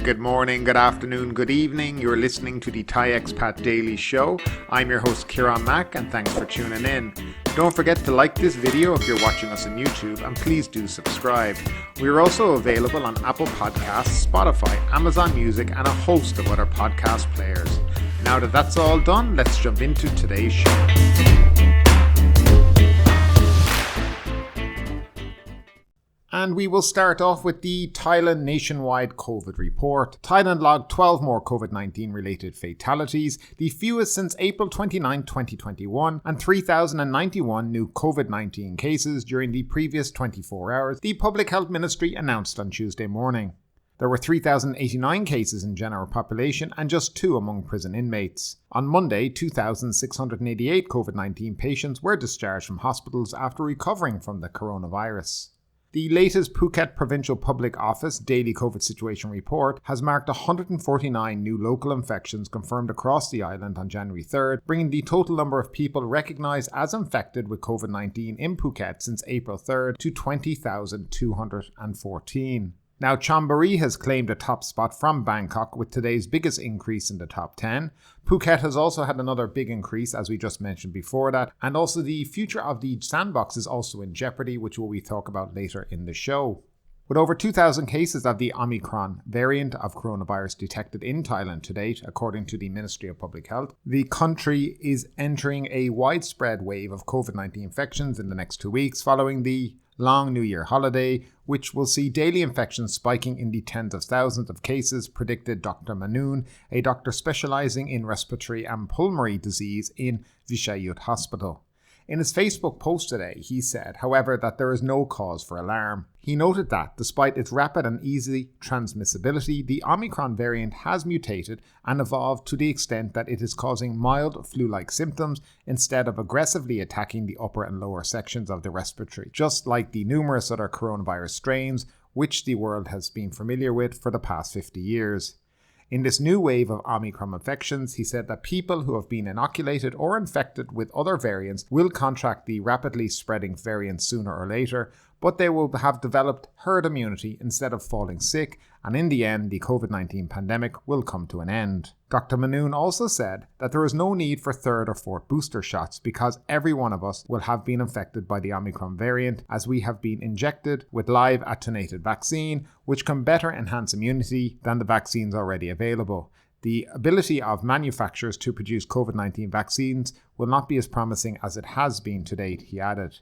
good morning, good afternoon, good evening. You're listening to the Thai Expat Daily Show. I'm your host Kieran Mack and thanks for tuning in. Don't forget to like this video if you're watching us on YouTube and please do subscribe. We're also available on Apple Podcasts, Spotify, Amazon Music and a host of other podcast players. Now that that's all done, let's jump into today's show. And we will start off with the Thailand nationwide COVID report. Thailand logged 12 more COVID-19 related fatalities, the fewest since April 29, 2021, and 3,091 new COVID-19 cases during the previous 24 hours, the Public Health Ministry announced on Tuesday morning. There were 3,089 cases in general population and just 2 among prison inmates. On Monday, 2,688 COVID-19 patients were discharged from hospitals after recovering from the coronavirus. The latest Phuket Provincial Public Office Daily COVID Situation Report has marked 149 new local infections confirmed across the island on January 3rd, bringing the total number of people recognised as infected with COVID-19 in Phuket since April 3rd to 20,214. Now, Charnvirakul has claimed a top spot from Bangkok with today's biggest increase in the top 10. Phuket has also had another big increase, as we just mentioned before that, and also the future of the sandbox is also in jeopardy, which we talk about later in the show. With over 2,000 cases of the Omicron variant of coronavirus detected in Thailand to date, according to the Ministry of Public Health, the country is entering a widespread wave of COVID-19 infections in the next 2 weeks following the long New Year holiday, which will see daily infections spiking in the tens of thousands of cases, predicted Dr. Manoon, a doctor specializing in respiratory and pulmonary disease in Vishayut Hospital. In his Facebook post today, he said, however, that there is no cause for alarm. He noted that, despite its rapid and easy transmissibility, the Omicron variant has mutated and evolved to the extent that it is causing mild flu-like symptoms instead of aggressively attacking the upper and lower sections of the respiratory, just like the numerous other coronavirus strains which the world has been familiar with for the past 50 years. In this new wave of Omicron infections, he said that people who have been inoculated or infected with other variants will contract the rapidly spreading variant sooner or later, but they will have developed herd immunity instead of falling sick, and in the end, the COVID-19 pandemic will come to an end. Dr. Manoon also said that there is no need for third or fourth booster shots because every one of us will have been infected by the Omicron variant, as we have been injected with live attenuated vaccine, which can better enhance immunity than the vaccines already available. The ability of manufacturers to produce COVID-19 vaccines will not be as promising as it has been to date, he added.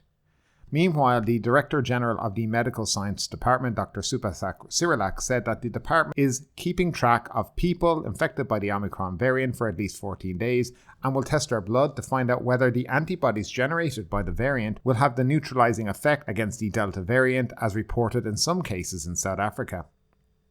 Meanwhile, the Director General of the Medical Science Department, Dr. Thailand, said that the department is keeping track of people infected by the Omicron variant for at least 14 days and will test their blood to find out whether the antibodies generated by the variant will have the neutralizing effect against the Delta variant, as reported in some cases in South Africa.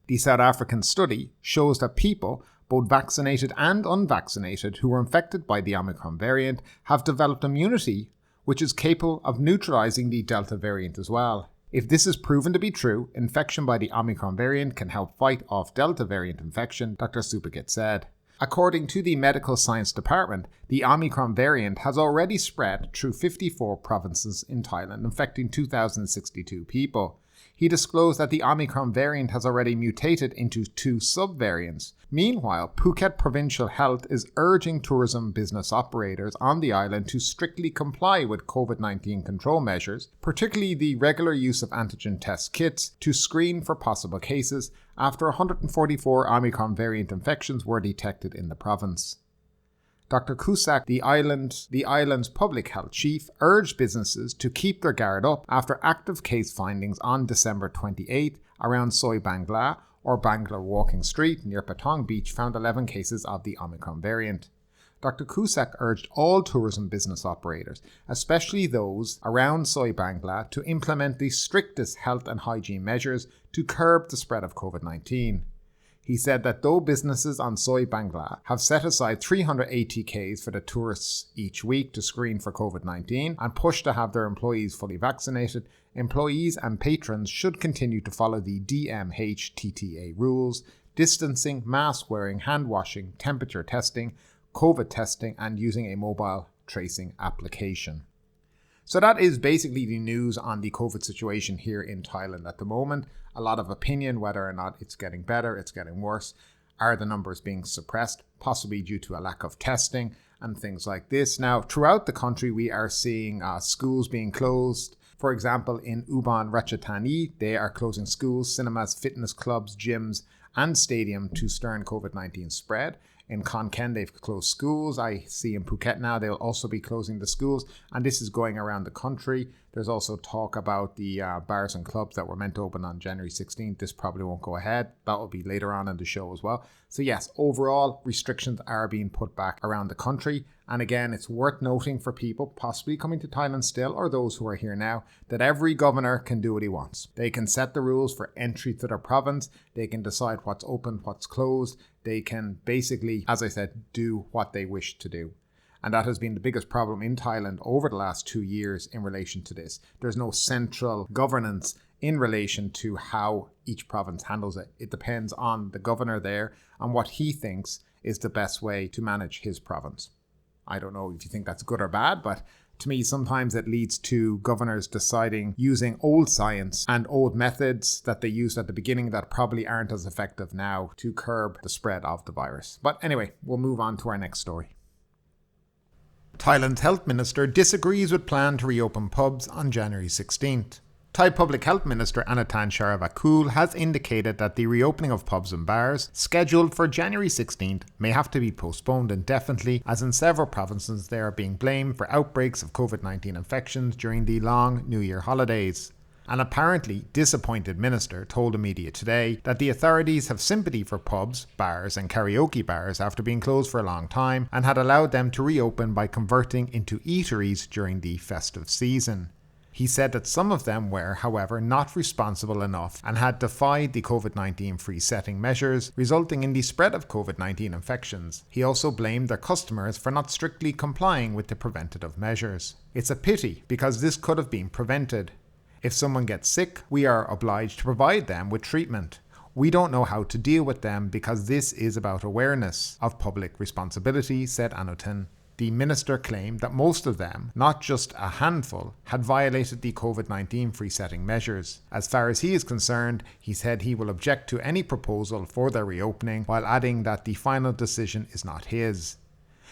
The South African study shows that people, both vaccinated and unvaccinated, who were infected by the Omicron variant have developed immunity which is capable of neutralizing the Delta variant as well. If this is proven to be true, infection by the Omicron variant can help fight off Delta variant infection, Dr. Thailand said. According to the Medical Science Department, the Omicron variant has already spread through 54 provinces in Thailand, infecting 2,062 people. He disclosed that the Omicron variant has already mutated into 2 subvariants. Meanwhile, Phuket Provincial Health is urging tourism business operators on the island to strictly comply with COVID-19 control measures, particularly the regular use of antigen test kits to screen for possible cases after 144 Omicron variant infections were detected in the province. Dr. Kusak, the island's public health chief, urged businesses to keep their guard up after active case findings on December 28 around Soi Bangla or Bangla Walking Street near Patong Beach found 11 cases of the Omicron variant. Dr. Kusak urged all tourism business operators, especially those around Soi Bangla, to implement the strictest health and hygiene measures to curb the spread of COVID-19. He said that though businesses on Soi Bangla have set aside 300 ATKs for the tourists each week to screen for COVID-19 and push to have their employees fully vaccinated, employees and patrons should continue to follow the DMHTTA rules, distancing, mask wearing, hand washing, temperature testing, COVID testing and using a mobile tracing application. So that is basically the news on the COVID situation here in Thailand at the moment. A lot of opinion whether or not it's getting better, it's getting worse. Are the numbers being suppressed, possibly due to a lack of testing and things like this? Now, throughout the country, we are seeing schools being closed. For example, in Ubon Ratchathani, they are closing schools, cinemas, fitness clubs, gyms, and stadium to stern COVID-19 spread. In Khon Kaen, they've closed schools. I see in Phuket now they'll also be closing the schools, and this is going around the country. There's also talk about the bars and clubs that were meant to open on January 16th. This probably won't go ahead. That will be later on in the show as well. So yes, overall, restrictions are being put back around the country. And again, it's worth noting for people possibly coming to Thailand still, or those who are here now, that every governor can do what he wants. They can set the rules for entry to their province. They can decide what's open, what's closed. They can basically, as I said, do what they wish to do. And that has been the biggest problem in Thailand over the last 2 years in relation to this. There's no central governance in relation to how each province handles it. It depends on the governor there and what he thinks is the best way to manage his province. I don't know if you think that's good or bad, but to me, sometimes it leads to governors deciding using old science and old methods that they used at the beginning that probably aren't as effective now to curb the spread of the virus. But anyway, we'll move on to our next story. Thailand's health minister disagrees with plan to reopen pubs on January 16th. Thai Public Health Minister Anutin Charnvirakul has indicated that the reopening of pubs and bars, scheduled for January 16th, may have to be postponed indefinitely, as in several provinces they are being blamed for outbreaks of COVID-19 infections during the long New Year holidays. An apparently disappointed minister told the media today that the authorities have sympathy for pubs, bars and karaoke bars after being closed for a long time and had allowed them to reopen by converting into eateries during the festive season. He said that some of them were, however, not responsible enough and had defied the COVID-19 free setting measures, resulting in the spread of COVID-19 infections. He also blamed their customers for not strictly complying with the preventative measures. It's a pity because this could have been prevented. If someone gets sick, we are obliged to provide them with treatment. We don't know how to deal with them because this is about awareness of public responsibility, said Anutin. The minister claimed that most of them, not just a handful, had violated the COVID-19 free setting measures. As far as he is concerned, he said he will object to any proposal for their reopening, while adding that the final decision is not his.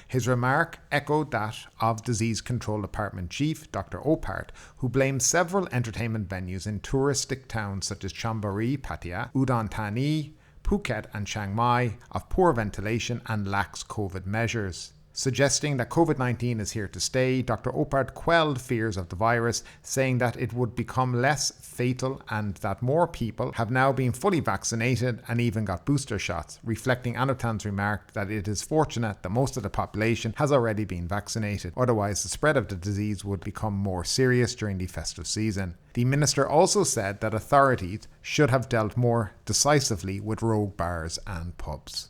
His remark echoed that of Disease Control Department Chief Dr. Opart, who blamed several entertainment venues in touristic towns such as Chonburi, Pattaya, Udon Thani, Phuket and Chiang Mai of poor ventilation and lax COVID measures. Suggesting that COVID-19 is here to stay, Dr. Opart quelled fears of the virus, saying that it would become less fatal and that more people have now been fully vaccinated and even got booster shots, reflecting Anutin's remark that it is fortunate that most of the population has already been vaccinated. Otherwise, the spread of the disease would become more serious during the festive season. The minister also said that authorities should have dealt more decisively with rogue bars and pubs.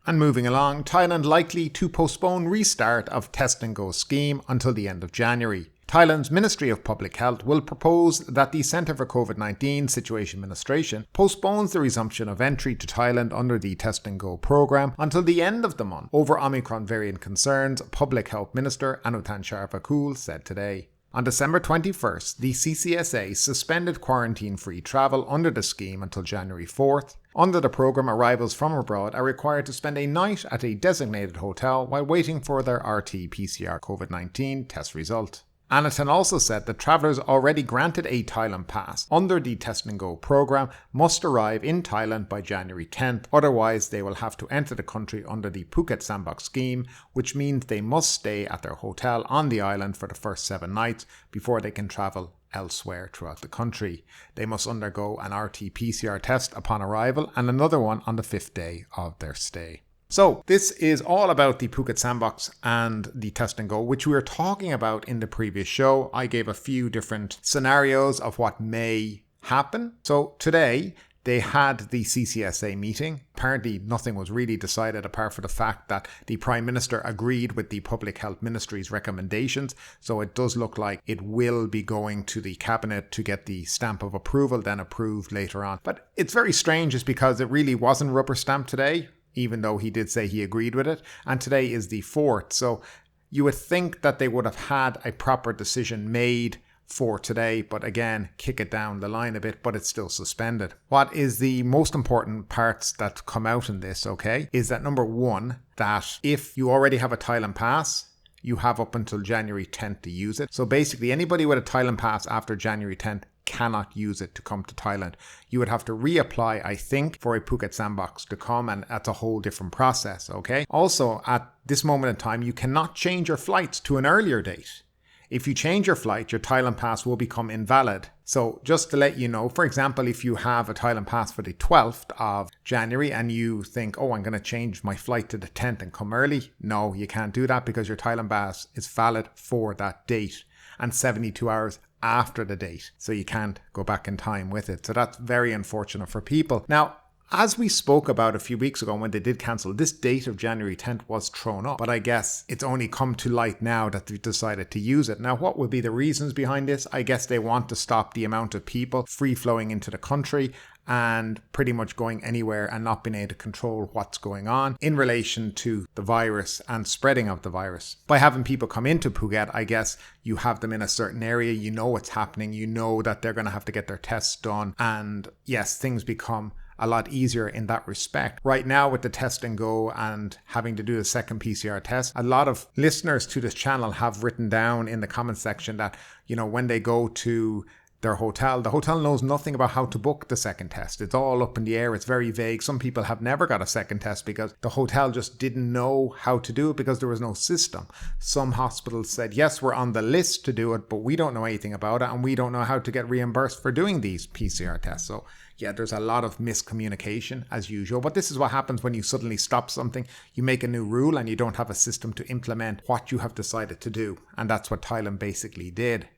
And moving along, Thailand likely to postpone restart of Test and Go scheme until the end of January. Thailand's Ministry of Public Health will propose that the Centre for COVID-19 Situation Administration postpones the resumption of entry to Thailand under the Test and Go programme until the end of the month over Omicron variant concerns, Public Health Minister Anutin Charnvirakul said today. On December 21st, the CCSA suspended quarantine-free travel under the scheme until January 4th. Under the programme, arrivals from abroad are required to spend a night at a designated hotel while waiting for their RT-PCR COVID-19 test result. Anutin also said that travellers already granted a Thailand Pass under the Test and Go programme must arrive in Thailand by January 10th, otherwise they will have to enter the country under the Phuket Sandbox scheme, which means they must stay at their hotel on the island for the first 7 nights before they can travel elsewhere throughout the country. They must undergo an RT-PCR test upon arrival and another one on the 5th day of their stay. So this is all about the Phuket Sandbox and the Test and Go, which we were talking about in the previous show. I gave a few different scenarios of what may happen. So today they had the CCSA meeting. Apparently nothing was really decided apart from the fact that the Prime Minister agreed with the Public Health Ministry's recommendations. So it does look like it will be going to the Cabinet to get the stamp of approval, then approved later on. But it's very strange just because it really wasn't rubber stamped today, even though he did say he agreed with it. And today is the 4th. So You would think that they would have had a proper decision made for today, but again, kick it down the line a bit, but it's still suspended. What is the most important parts that come out in this, okay, is that number one, that if you already have a Thailand Pass, you have up until January 10th to use it. So basically, anybody with a Thailand Pass after January 10th cannot use it to come to Thailand. You would have to reapply, I think, for a Phuket Sandbox to come, and that's a whole different process, okay? Also, at this moment in time, you cannot change your flights to an earlier date. If you change your flight, your Thailand Pass will become invalid. So just to let you know, for example, if you have a Thailand Pass for the 12th of January and you think, oh, I'm going to change my flight to the 10th and come early. No, you can't do that because your Thailand Pass is valid for that date and 72 hours after the date. So you can't go back in time with it. So that's very unfortunate for people. Now, as we spoke about a few weeks ago when they did cancel, this date of January 10th was thrown up. But I guess it's only come to light now that they've decided to use it. Now, what would be the reasons behind this? I guess they want to stop the amount of people free-flowing into the country and pretty much going anywhere and not being able to control what's going on in relation to the virus and spreading of the virus. By having people come into Phuket, I guess you have them in a certain area, you know what's happening, you know that they're going to have to get their tests done, and yes, things become a lot easier in that respect. Right now with the test and go and having to do the second PCR test, a lot of listeners to this channel have written down in the comment section that, you know, when they go to their hotel, the hotel knows nothing about how to book the second test. It's all up in the air. It's very vague. Some people have never got a second test because the hotel just didn't know how to do it because there was no system. Some hospitals said, yes, we're on the list to do it, but we don't know anything about it and we don't know how to get reimbursed for doing these PCR tests. So yeah, there's a lot of miscommunication as usual, but this is what happens when you suddenly stop something. You make a new rule and you don't have a system to implement what you have decided to do. And that's what Thailand basically did.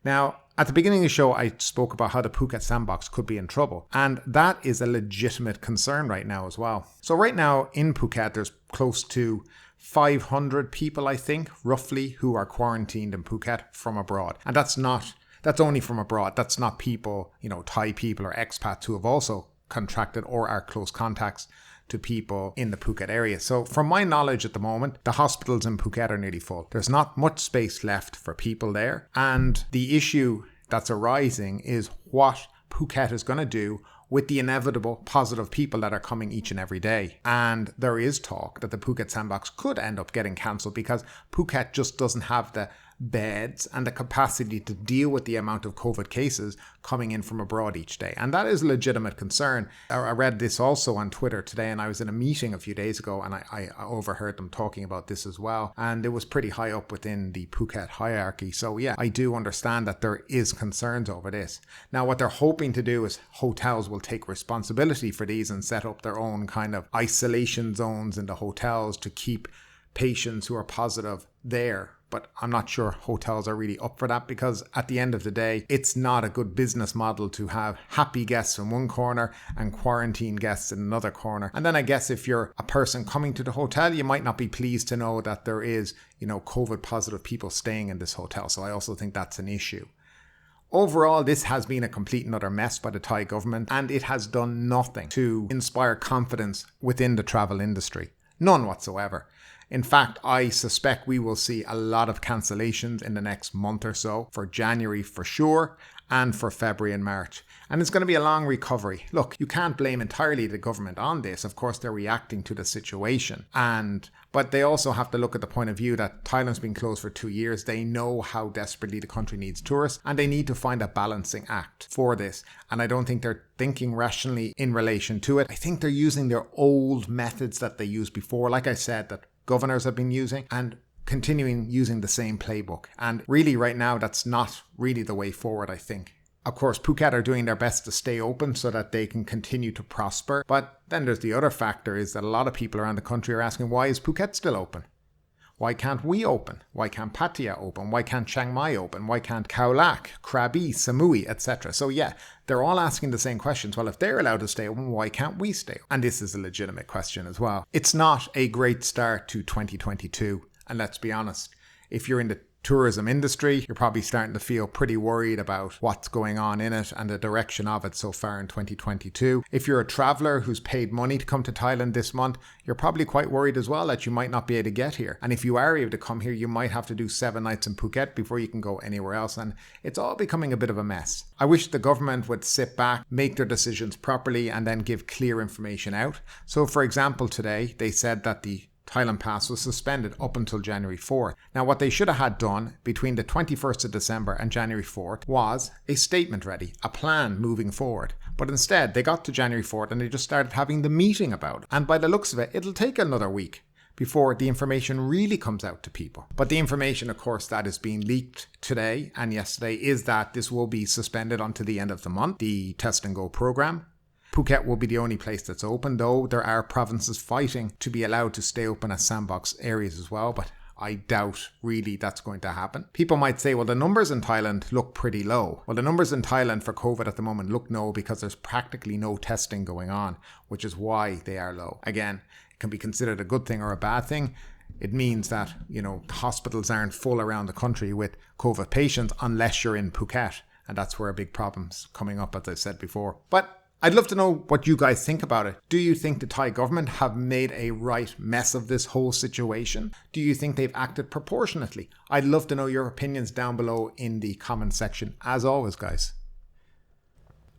Now, at the beginning of the show, I spoke about how the Phuket Sandbox could be in trouble. And that is a legitimate concern right now as well. So right now in Phuket, there's close to 500 people, I think, roughly, who are quarantined in Phuket from abroad. And that's only from abroad. That's not people, you know, Thai people or expats who have also contracted or are close contacts to people in the Phuket area. So from my knowledge at the moment, the hospitals in Phuket are nearly full. There's not much space left for people there. And the issue that's arising is what Phuket is going to do with the inevitable positive people that are coming each and every day. And there is talk that the Phuket Sandbox could end up getting cancelled because Phuket just doesn't have the beds and the capacity to deal with the amount of COVID cases coming in from abroad each day. And that is a legitimate concern. I read this also on Twitter today, and I was in a meeting a few days ago and I overheard them talking about this as well. And it was pretty high up within the Phuket hierarchy. So yeah, I do understand that there is concerns over this. Now, what they're hoping to do is hotels will take responsibility for these and set up their own kind of isolation zones in the hotels to keep patients who are positive there. But I'm not sure hotels are really up for that because at the end of the day, it's not a good business model to have happy guests in one corner and quarantine guests in another corner. And then I guess if you're a person coming to the hotel, you might not be pleased to know that there is, you know, COVID positive people staying in this hotel. So I also think that's an issue. Overall, this has been a complete and utter mess by the Thai government, and it has done nothing to inspire confidence within the travel industry. None whatsoever. In fact, I suspect we will see a lot of cancellations in the next month or so, for January for sure, and for February and March. And it's going to be a long recovery. Look, you can't blame entirely the government on this. Of course, they're reacting to the situation. But they also have to look at the point of view that Thailand's been closed for 2 years. They know how desperately the country needs tourists, and they need to find a balancing act for this. And I don't think they're thinking rationally in relation to it. I think they're using their old methods that they used before, like I said, that governors have been using, and continuing using the same playbook. And really right now, that's not really the way forward, I think. Of course, Phuket are doing their best to stay open so that they can continue to prosper. But then there's the other factor is that a lot of people around the country are asking, why is Phuket still open? Why can't we open? Why can't Pattaya open? Why can't Chiang Mai open? Why can't Khao Lak, Krabi, Samui, etc.? So yeah, they're all asking the same questions. Well, if they're allowed to stay open, why can't we stay open? And this is a legitimate question as well. It's not a great start to 2022. And let's be honest, if you're in the tourism industry, you're probably starting to feel pretty worried about what's going on in it and the direction of it so far in 2022. If you're a traveller who's paid money to come to Thailand this month, you're probably quite worried as well that you might not be able to get here. And if you are able to come here, you might have to do 7 nights in Phuket before you can go anywhere else. And it's all becoming a bit of a mess. I wish the government would sit back, make their decisions properly, and then give clear information out. So for example, today they said that the Thailand Pass was suspended up until January 4th. Now what they should have had done between the 21st of December and January 4th was a statement ready, a plan moving forward. But instead they got to January 4th and they just started having the meeting about it. And by the looks of it, it'll take another week before the information really comes out to people. But the information, of course, that is being leaked today and yesterday is that this will be suspended until the end of the month, the Test and Go program. Phuket will be the only place that's open, though there are provinces fighting to be allowed to stay open as sandbox areas as well, but I doubt really that's going to happen. People might say, well, the numbers in Thailand look pretty low. Well, the numbers in Thailand for COVID at the moment look low because there's practically no testing going on, which is why they are low. Again, it can be considered a good thing or a bad thing. It means that, hospitals aren't full around the country with COVID patients unless you're in Phuket. And that's where a big problem's coming up, as I said before. But I'd love to know what you guys think about it. Do you think the Thai government have made a right mess of this whole situation? Do you think they've acted proportionately? I'd love to know your opinions down below in the comment section, as always, guys.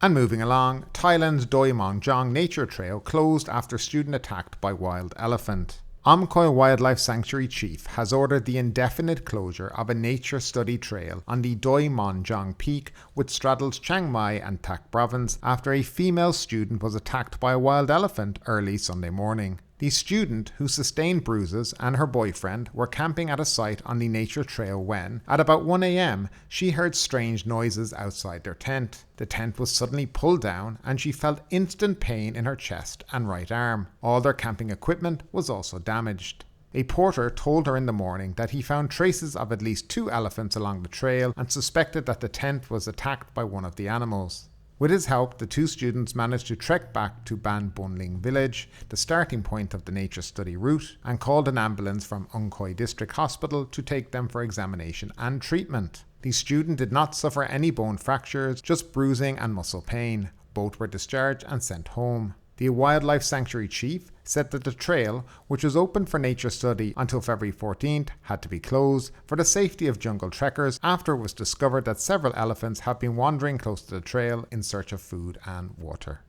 And moving along, Thailand's Doi Mon Jong nature trail closed after student attacked by wild elephant. Amkhoi Wildlife Sanctuary Chief has ordered the indefinite closure of a nature study trail on the Doi Mon Jong peak which straddles Chiang Mai and Tak province after a female student was attacked by a wild elephant early Sunday morning. The student, who sustained bruises, and her boyfriend were camping at a site on the nature trail when, at about 1 a.m, she heard strange noises outside their tent. The tent was suddenly pulled down and she felt instant pain in her chest and right arm. All their camping equipment was also damaged. A porter told her in the morning that he found traces of at least 2 elephants along the trail and suspected that the tent was attacked by one of the animals. With his help, the 2 students managed to trek back to Ban Bunling village, the starting point of the nature study route, and called an ambulance from Angkoi District Hospital to take them for examination and treatment. The student did not suffer any bone fractures, just bruising and muscle pain. Both were discharged and sent home. The Wildlife Sanctuary Chief said that the trail, which was open for nature study until February 14th, had to be closed for the safety of jungle trekkers after it was discovered that several elephants have been wandering close to the trail in search of food and water.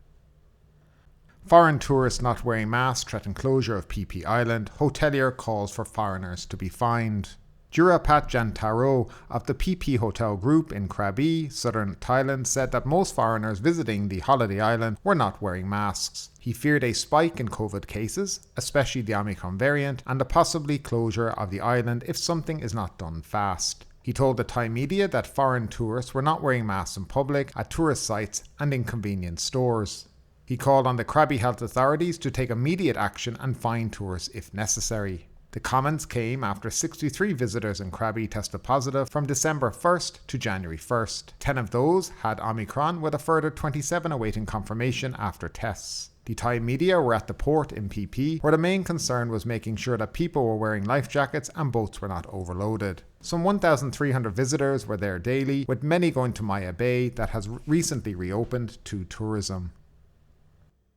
Foreign tourists not wearing masks threaten closure of Phi Phi Island. Hotelier calls for foreigners to be fined. Jurapat Jantaro of the Phi Phi Hotel Group in Krabi, southern Thailand, said that most foreigners visiting the holiday island were not wearing masks. He feared a spike in COVID cases, especially the Omicron variant, and the possible closure of the island if something is not done fast. He told the Thai media that foreign tourists were not wearing masks in public, at tourist sites and in convenience stores. He called on the Krabi health authorities to take immediate action and fine tourists if necessary. The comments came after 63 visitors in Krabi tested positive from December 1st to January 1st. 10 of those had Omicron, with a further 27 awaiting confirmation after tests. The Thai media were at the port in Phi Phi, where the main concern was making sure that people were wearing life jackets and boats were not overloaded. Some 1,300 visitors were there daily, with many going to Maya Bay that has recently reopened to tourism.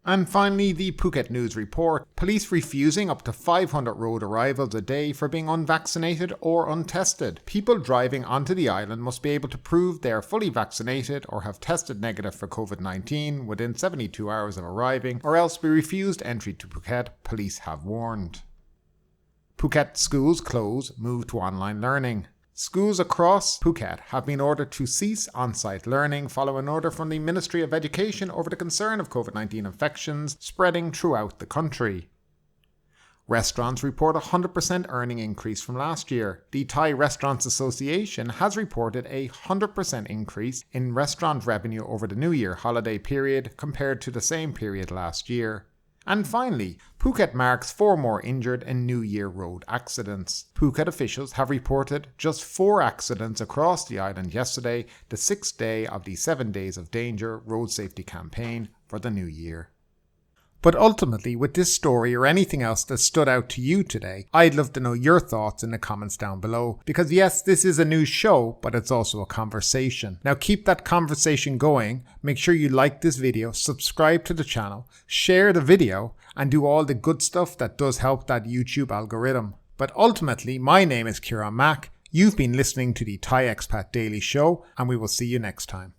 And finally, the Phuket News report. Police refusing up to 500 road arrivals a day for being unvaccinated or untested. People driving onto the island must be able to prove they are fully vaccinated or have tested negative for COVID-19 within 72 hours of arriving, or else be refused entry to Phuket, police have warned. Phuket schools close, move to online learning. Schools across Phuket have been ordered to cease on-site learning following an order from the Ministry of Education over the concern of COVID-19 infections spreading throughout the country. Restaurants report a 100% earning increase from last year. The Thai Restaurants Association has reported a 100% increase in restaurant revenue over the New Year holiday period compared to the same period last year. And finally, Phuket marks 4 more injured in New Year road accidents. Phuket officials have reported just 4 accidents across the island yesterday, the 6th day of the 7 Days of Danger road safety campaign for the new year. But ultimately, with this story or anything else that stood out to you today, I'd love to know your thoughts in the comments down below. Because yes, this is a news show, but it's also a conversation. Now keep that conversation going. Make sure you like this video, subscribe to the channel, share the video, and do all the good stuff that does help that YouTube algorithm. But ultimately, my name is Kieran Mack. You've been listening to the Thai Expat Daily Show, and we will see you next time.